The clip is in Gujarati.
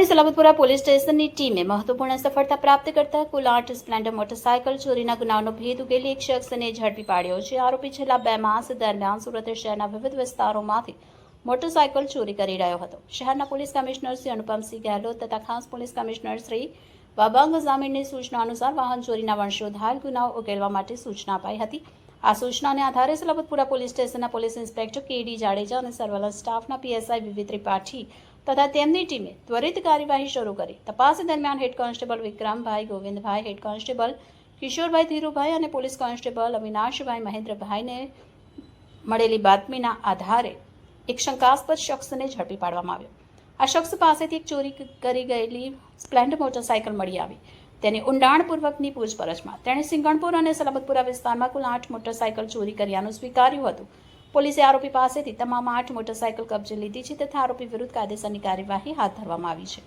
શહેરની સલાબતપુરા પોલીસ સ્ટેશનની ટીમે મહત્વપૂર્ણ સફળતા પ્રાપ્ત કરતા કુલ 8 સ્પ્લેન્ડર મોટરસાયકલ ચોરીના ગુનાનો ભેદ ઉકેલી એક શખ્સને ઝડપી પાડ્યો છે। આરોપી છેલ્લા 2 માસ દરમિયાન સુરત શહેરના વિવિધ વિસ્તારોમાંથી મોટરસાયકલ ચોરી કરી રહ્યો હતો। શહેરના પોલીસ કમિશનર શ્રી અનુપમસિંહ ગેહલોત તથા ખાસ પોલીસ કમિશનર શ્રી બાબાંગ જામીનની સૂચના અનુસાર વાહન ચોરીના વંશોદ્ધાર ગુનાઓ ઉકેલવા માટે સૂચના અપાઈ હતી। આ સૂચનાને આધારે સલાબતપુરા પોલીસ સ્ટેશનના પોલીસ ઇન્સ્પેક્ટર કેડી જાડેજા અને સર્વેલન્સ સ્ટાફના પીએસઆઈ વિવિધ ત્રિપાઠી તથા તેમની ટીમે ત્વરિત કાર્યવાહી શરૂ કરી। તપાસ દરમિયાન હેડ કોન્સ્ટેબલ વિક્રમભાઈ ગોવિંદભાઈ, હેડ કોન્સ્ટેબલ કિશોરભાઈ ધીરુભાઈ અને પોલીસ કોન્સ્ટેબલ અવિનાશભાઈ મહેન્દ્રભાઈને મળેલી બાતમીના આધારે એક શંકાસ્પદ શખ્સને ઝડપી પાડવામાં આવ્યો। આ શખ્સ પાસેથી એક ચોરી કરી ગયેલી સ્પ્લેન્ડર મોટરસાયકલ મળી આવી। તેની ઊંડાણપૂર્વકની પૂછપરછમાં તેણે સિંગણપુર અને સલાબતપુરા વિસ્તારમાં કુલ 8 મોટરસાયકલ ચોરી કર્યાનું સ્વીકાર્યું હતું। પોલીસે આરોપી પાસેથી તમામ 8 મોટરસાયકલ કબજે લીધી છે તથા આરોપી વિરુદ્ધ કાયદેસરની કાર્યવાહી હાથ ધરવામાં આવી છે।